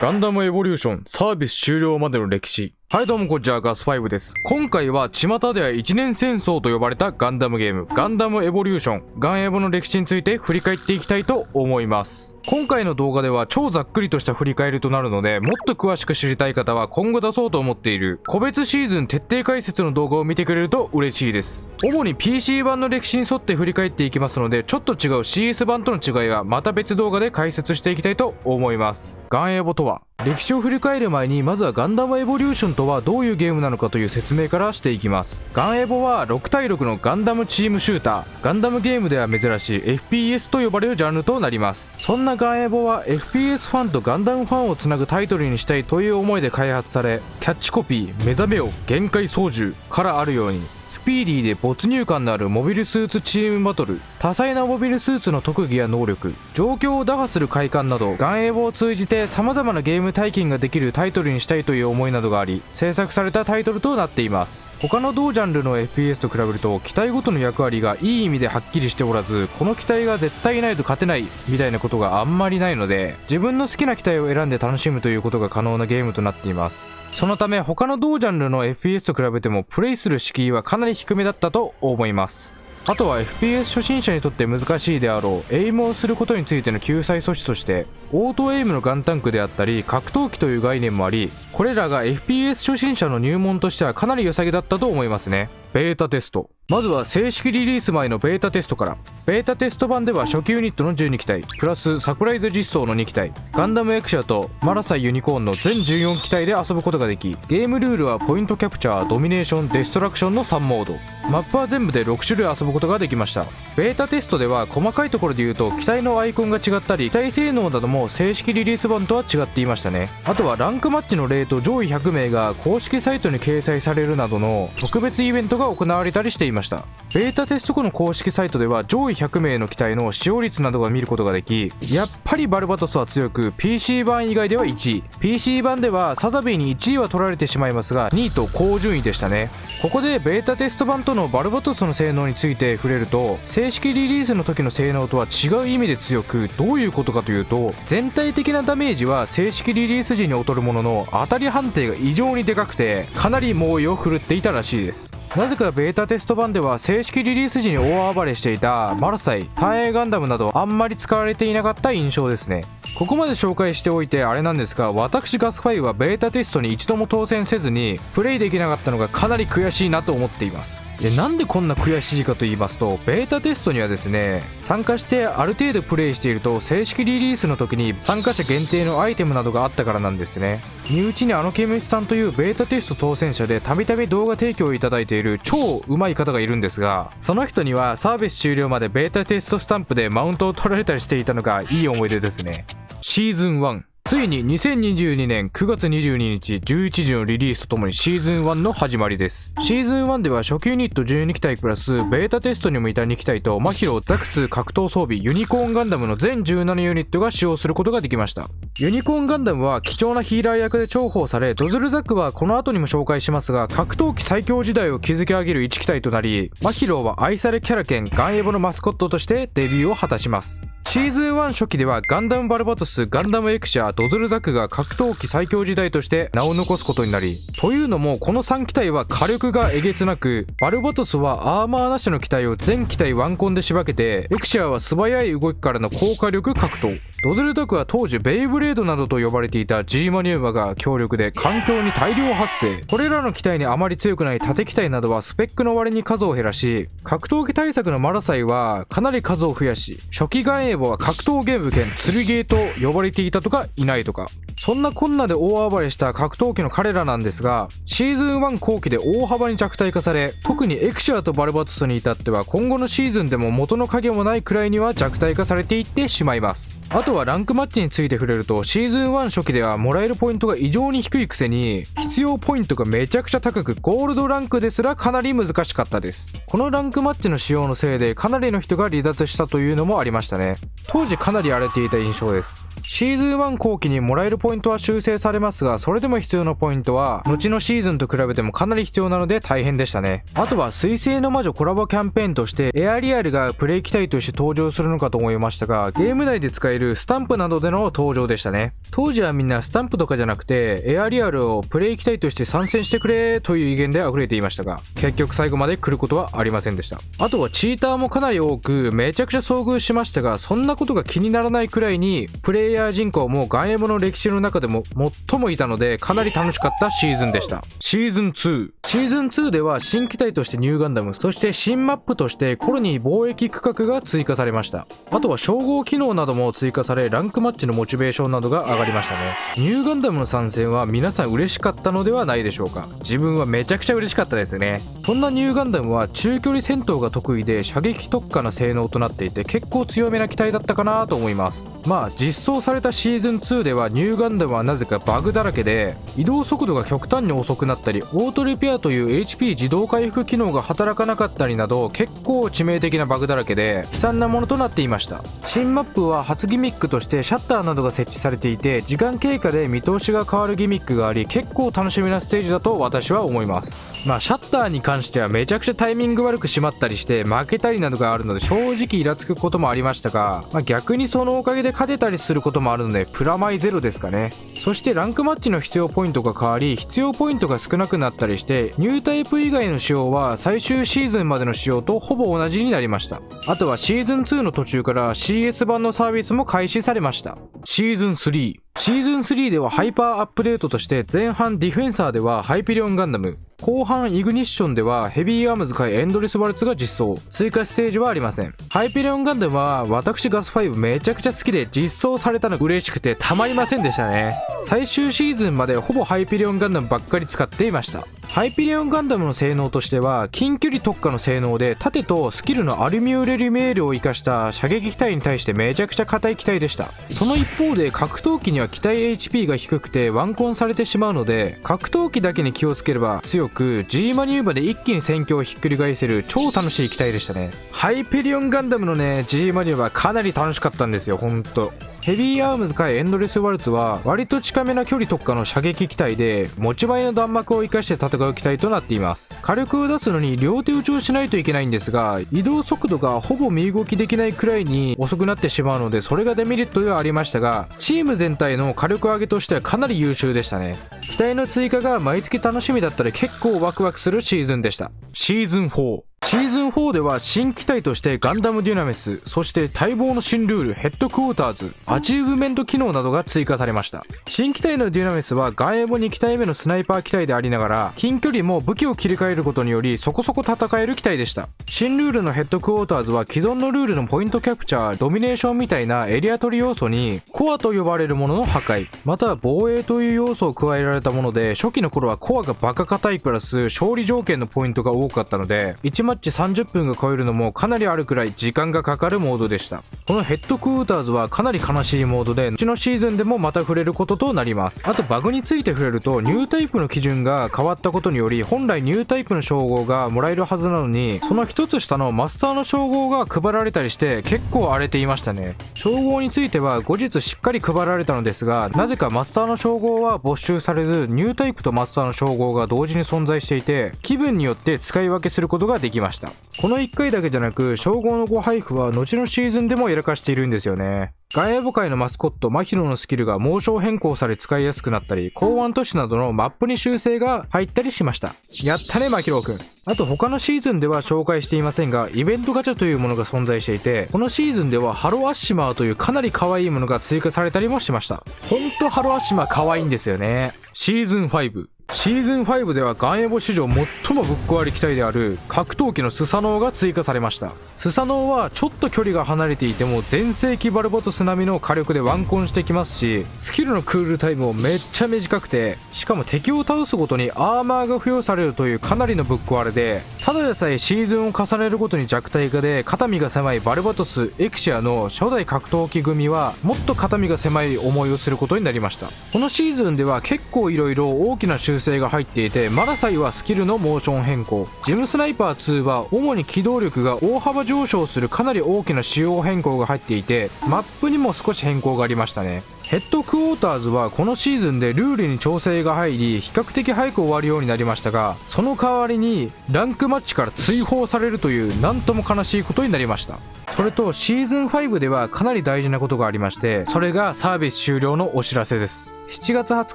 ガンダムエボリューションサービス終了までの歴史。はいどうもこんにちは、ガス5です。今回は巷では一年戦争と呼ばれたガンダムゲーム、ガンダムエボリューション、ガンエボの歴史について振り返っていきたいと思います。今回の動画では超ざっくりとした振り返りとなるので、もっと詳しく知りたい方は今後出そうと思っている個別シーズン徹底解説の動画を見てくれると嬉しいです。主に PC 版の歴史に沿って振り返っていきますので、ちょっと違う CS 版との違いはまた別動画で解説していきたいと思います。ガンエボとは、歴史を振り返る前にまずはガンダムエボリューションとはどういうゲームなのかという説明からしていきます。ガンエボは6対6のガンダムチームシューター、ガンダムゲームでは珍しい FPS と呼ばれるジャンルとなります。そんなガンエボは FPS ファンとガンダムファンをつなぐタイトルにしたいという思いで開発され、キャッチコピー目覚めよ限界操縦からあるように、スピーディーで没入感のあるモビルスーツチームバトル、多彩なモビルスーツの特技や能力、状況を打破する快感など、ガンエボを通じて様々なゲーム体験ができるタイトルにしたいという思いなどがあり、制作されたタイトルとなっています。他の同ジャンルの FPS と比べると機体ごとの役割がいい意味ではっきりしておらず、この機体が絶対ないと勝てないみたいなことがあんまりないので、自分の好きな機体を選んで楽しむということが可能なゲームとなっています。そのため他の同ジャンルの FPS と比べてもプレイする敷居はかなり低めだったと思います。あとは FPS 初心者にとって難しいであろうエイムをすることについての救済措置として、オートエイムのガンタンクであったり格闘機という概念もあり、これらが FPS 初心者の入門としてはかなり良さげだったと思いますね。ベータテスト。まずは正式リリース前のベータテストから。ベータテスト版では初期ユニットの12機体プラスサプライズ実装の2機体、ガンダムエクシャとマラサイユニコーンの全14機体で遊ぶことができ、ゲームルールはポイントキャプチャー、ドミネーション、デストラクションの3モード、マップは全部で6種類遊ぶことができました。ベータテストでは細かいところで言うと機体のアイコンが違ったり機体性能なども正式リリース版とは違っていましたね。あとはランクマッチのレート上位100名が公式サイトに掲載されるなどの特別イベントが行われたりしていました。ベータテスト後の公式サイトでは上位100名の機体の使用率などが見ることができ、やっぱりバルバトスは強く PC 版以外では1位、 PC 版ではサザビーに1位は取られてしまいますが2位と高順位でしたね。ここでベータテスト版とのバルバトスの性能について触れると、正式リリースの時の性能とは違う意味で強く、どういうことかというと、全体的なダメージは正式リリース時に劣るものの当たり判定が異常にでかくて、かなり猛威を振るっていたらしいです。なぜかベータテスト版では正式リリース時に大暴れしていたマラサイ、単影ガンダムなどあんまり使われていなかった印象ですね。ここまで紹介しておいてあれなんですが、私ガス5はベータテストに一度も当選せずにプレイできなかったのがかなり悔しいなと思っています。で、なんでこんな悔しいかと言いますと、ベータテストにはですね、参加してある程度プレイしていると正式リリースの時に参加者限定のアイテムなどがあったからなんですね。身内にケムシさんというベータテスト当選者でたびたび動画提供いただいている超うまい方がいるんですが、その人にはサービス終了までベータテストスタンプでマウントを取られたりしていたのがいい思い出ですね。シーズン1、ついに2022年9月22日11時のリリースとともにシーズン1の始まりです。シーズン1では初期ユニット12機体プラスベータテストにもいた2機体とマヒロザク2格闘装備ユニコーンガンダムの全17ユニットが使用することができました。ユニコーンガンダムは貴重なヒーラー役で重宝され、ドズルザックはこの後にも紹介しますが格闘機最強時代を築き上げる1機体となり、マヒロは愛されキャラ兼ガンエボのマスコットとしてデビューを果たします。シーズン1初期ではガンダムバルバトス、ガンダムエクシャ、ドズルザクが格闘機最強時代として名を残すことになり、というのもこの3機体は火力がえげつなく、バルバトスはアーマーなしの機体を全機体ワンコンで仕分けて、エクシャは素早い動きからの高火力格闘、ドズルザクは当時ベイブレードなどと呼ばれていた G マニューバが強力で環境に大量発生。これらの機体にあまり強くない縦機体などはスペックの割に数を減らし、格闘技対策のマラサイはかなり数を増やし、初期ガンエボは格闘ゲーム兼剣ゲーと呼ばれていたとかいないとか、そんなこんなで大暴れした格闘機の彼らなんですが、シーズン1後期で大幅に弱体化され、特にエクシャーとバルバトスに至っては今後のシーズンでも元の影もないくらいには弱体化されていってしまいます。あとはランクマッチについて触れると、シーズン1初期ではもらえるポイントが異常に低いくせに必要ポイントがめちゃくちゃ高く、ゴールドランクですらかなり難しかったです。このランクマッチの使用のせいでかなりの人が離脱したというのもありましたね。当時かなり荒れていた印象です。シーズン1後期にもらえるポイントポイントは修正されますが、それでも必要なポイントは後のシーズンと比べてもかなり必要なので大変でしたね。あとは水星の魔女コラボキャンペーンとしてエアリアルがプレイ機体として登場するのかと思いましたが、ゲーム内で使えるスタンプなどでの登場でしたね。当時はみんなスタンプとかじゃなくてエアリアルをプレイ機体として参戦してくれという意見で溢れていましたが、結局最後まで来ることはありませんでした。あとはチーターもかなり多くめちゃくちゃ遭遇しましたが、そんなことが気にならないくらいにプレイヤー人口もガンエボの歴史の中でも最もいたので、かなり楽しかったシーズンでした。シーズン2。シーズン2では新機体としてニューガンダム、そして新マップとしてコロニー貿易区画が追加されました。あとは称号機能なども追加され、ランクマッチのモチベーションなどが上がりましたね。ニューガンダムの参戦は皆さん嬉しかったのではないでしょうか。自分はめちゃくちゃ嬉しかったですね。そんなニューガンダムは中距離戦闘が得意で射撃特化な性能となっていて、結構強めな機体だったかなと思います。まあ実装されたシーズン2ではニューガンダムはなぜかバグだらけで、移動速度が極端に遅くなったり、オートリペアという HP 自動回復機能が働かなかったりなど、結構致命的なバグだらけで悲惨なものとなっていました。新マップは初ギミックとしてシャッターなどが設置されていて、時間経過で見通しが変わるギミックがあり、結構楽しみなステージだと私は思います。まあシャッターに関してはめちゃくちゃタイミング悪く閉まったりして負けたりなどがあるので、正直イラつくこともありましたが、逆にそのおかげで勝てたりすることもあるのでプラマイゼロですかね。そしてランクマッチの必要ポイントが変わり、必要ポイントが少なくなったりして、ニュータイプ以外の仕様は最終シーズンまでの仕様とほぼ同じになりました。あとはシーズン2の途中から CS 版のサービスも開始されました。シーズン3。シーズン3ではハイパーアップデートとして、前半ディフェンサーではハイペリオンガンダム、後半イグニッションではヘビーアームズ界エンドレスワルツが実装。追加ステージはありません。ハイペリオンガンダムは私ガス5めちゃくちゃ好きで、実装されたの嬉しくてたまりませんでしたね。最終シーズンまでほぼハイペリオンガンダムばっかり使っていました。ハイペリオンガンダムの性能としては近距離特化の性能で、盾とスキルのアルミューレリメールを生かした射撃機体に対してめちゃくちゃ硬い機体でした。その一方で格闘機には機体 HP が低くてワンコンされてしまうので、格闘機だけに気をつければ強く G マニューバで一気に戦況をひっくり返せる超楽しい機体でしたね。ハイペリオンガンダムのね G マニューバかなり楽しかったんですよ。ほんとヘビーアームズ界エンドレスワルツは割と近めな距離特化の射撃機体で、持ち前の弾幕を生かして戦う機体となっています。火力を出すのに両手打ちをしないといけないんですが、移動速度がほぼ身動きできないくらいに遅くなってしまうので、それがデメリットではありましたが、チーム全体の火力上げとしてはかなり優秀でしたね。機体の追加が毎月楽しみだったら結構ワクワクするシーズンでした。シーズン4。シーズン4では新機体としてガンダムデュナメス、そして待望の新ルールヘッドクォーターズ、アチーブメント機能などが追加されました。新機体のデュナメスはガンエボ2機体目のスナイパー機体でありながら、近距離も武器を切り替えることによりそこそこ戦える機体でした。新ルールのヘッドクォーターズは既存のルールのポイントキャプチャー、ドミネーションみたいなエリア取り要素にコアと呼ばれるものの破壊、または防衛という要素を加えられたもので、初期の頃はコアがバカ硬いプラス勝利条件のポイントが多かったので、1マッチ30分が超えるのもかなりあるくらい時間がかかるモードでした。このヘッドクォーターズはかなり悲しいモードで、後のシーズンでもまた触れることとなります。あとバグについて触れると、ニュータイプの基準が変わったことにより、本来ニュータイプの称号がもらえるはずなのに、その一つ下のマスターの称号が配られたりして結構荒れていましたね。称号については後日しっかり配られたのですが、なぜかマスターの称号は没収されず、ニュータイプとマスターの称号が同時に存在していて、気分によって使い分けすることができました。この1回だけじゃなく、称号の誤配布は後のシーズンでもやらかしているんですよね。ガンエボ界のマスコットマヒロのスキルがモーション変更され使いやすくなったり、港湾都市などのマップに修正が入ったりしました。やったねマヒロくん。あと他のシーズンでは紹介していませんが、イベントガチャというものが存在していて、このシーズンではハロアッシマーというかなり可愛いものが追加されたりもしました。ほんとハロアッシマー可愛いんですよね。シーズン5。シーズン5ではガンエボ史上最もぶっ壊れ機体である格闘機のスサノオが追加されました。スサノオはちょっと距離が離れていても全盛期バルバトス並みの火力でワンコンしてきますし、スキルのクールタイムもめっちゃ短くて、しかも敵を倒すごとにアーマーが付与されるというかなりのぶっ壊れで、ただでさえシーズンを重ねるごとに弱体化で肩身が狭いバルバトスエクシアの初代格闘機組はもっと肩身が狭い思いをすることになりました。このシーズンでは結構色々大きな修正が入っていて、マラサイはスキルのモーション変更、ジムスナイパー2は主に機動力が大幅上昇するかなり大きな仕様変更が入っていて、マップにも少し変更がありましたね。ヘッドクォーターズはこのシーズンでルールに調整が入り比較的早く終わるようになりましたが、その代わりにランクマッチから追放されるというなんとも悲しいことになりました。それとシーズン5ではかなり大事なことがありまして、それがサービス終了のお知らせです。7月20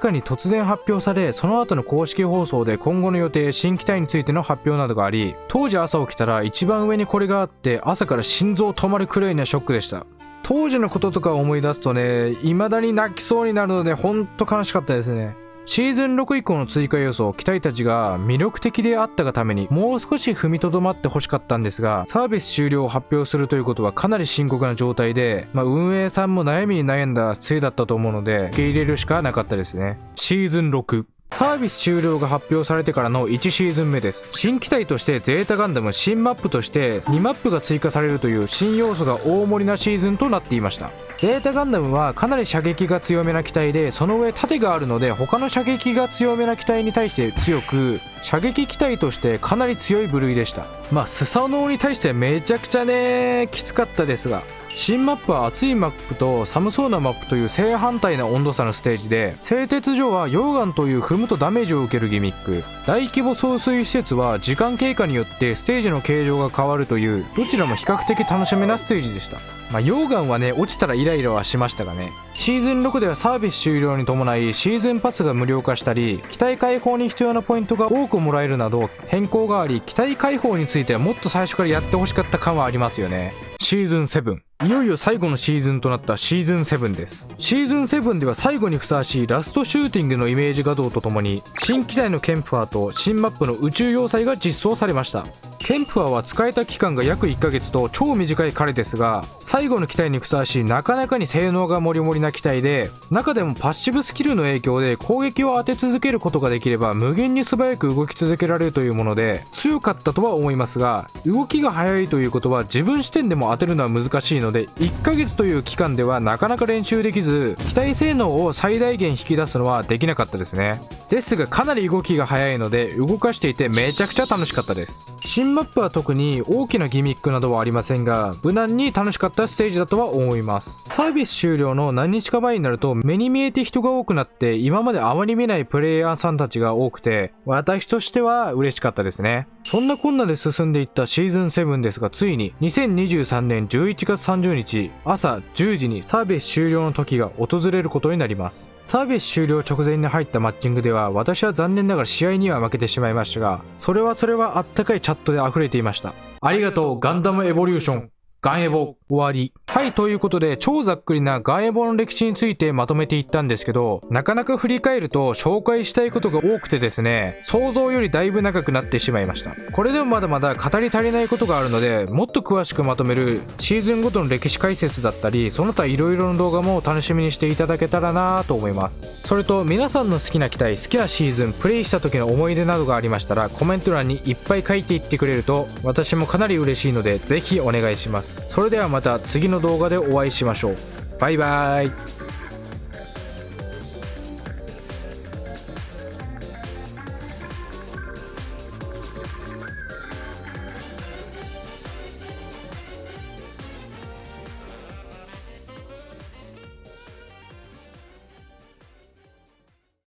日に突然発表され、その後の公式放送で今後の予定、新機体についての発表などがあり、当時朝起きたら一番上にこれがあって朝から心臓止まるくらいなショックでした。当時のこととか思い出すとね、未だに泣きそうになるのでほんと悲しかったですね。シーズン6以降の追加要素、機体たちが魅力的であったがためにもう少し踏みとどまってほしかったんですが、サービス終了を発表するということはかなり深刻な状態で、運営さんも悩みに悩んだ末だったと思うので受け入れるしかなかったですね。シーズン6、サービス終了が発表されてからの1シーズン目です。新機体としてゼータガンダム、新マップとして2マップが追加されるという新要素が大盛りなシーズンとなっていました。ゼータガンダムはかなり射撃が強めな機体で、その上盾があるので他の射撃が強めな機体に対して強く、射撃機体としてかなり強い部類でした。スサノオに対してめちゃくちゃねきつかったですが、新マップは熱いマップと寒そうなマップという正反対な温度差のステージで、製鉄所は溶岩という踏むとダメージを受けるギミック、大規模送水施設は時間経過によってステージの形状が変わるという、どちらも比較的楽しめなステージでした。溶岩はね落ちたらイライラはしましたがね。シーズン6ではサービス終了に伴いシーズンパスが無料化したり、機体解放に必要なポイントが多くもらえるなど変更があり、機体解放についてはもっと最初からやってほしかった感はありますよね。シーズン7、いよいよ最後のシーズンとなったシーズン7です。シーズン7では最後にふさわしいラストシューティングのイメージ画像とともに、新機体のケンプファーと新マップの宇宙要塞が実装されました。ケンプファーは使えた期間が約1ヶ月と超短い彼ですが、最後の機体にふさわしいなかなかに性能がモリモリな機体で、中でもパッシブスキルの影響で攻撃を当て続けることができれば無限に素早く動き続けられるというもので強かったとは思いますが、動きが速いということは自分視点でも当てるのは難しいので、1ヶ月という期間ではなかなか練習できず、機体性能を最大限引き出すのはできなかったですね。ですがかなり動きが速いので動かしていてめちゃくちゃ楽しかったです。新マップは特に大きなギミックなどはありませんが、無難に楽しかったステージだとは思います。サービス終了の何日か前になると目に見えて人が多くなって、今まであまり見ないプレイヤーさんたちが多くて、私としては嬉しかったですね。そんなこんなで進んでいったシーズン7ですが、ついに2023年11月30日朝10時にサービス終了の時が訪れることになります。サービス終了直前に入ったマッチングでは私は残念ながら試合には負けてしまいましたが、それはあったかいチャットで溢れていました。ありがとうガンダムエボリューション、ガンエボ終わり。はい、ということで超ざっくりなガンエボの歴史についてまとめていったんですけど、なかなか振り返ると紹介したいことが多くてですね、想像よりだいぶ長くなってしまいました。これでもまだまだ語り足りないことがあるので、もっと詳しくまとめるシーズンごとの歴史解説だったり、その他いろいろの動画も楽しみにしていただけたらなと思います。それと皆さんの好きな機体、好きなシーズン、プレイした時の思い出などがありましたらコメント欄にいっぱい書いていってくれると私もかなり嬉しいので、ぜひお願いします。それではまた次の動画でお会いしましょう。バイバーイ。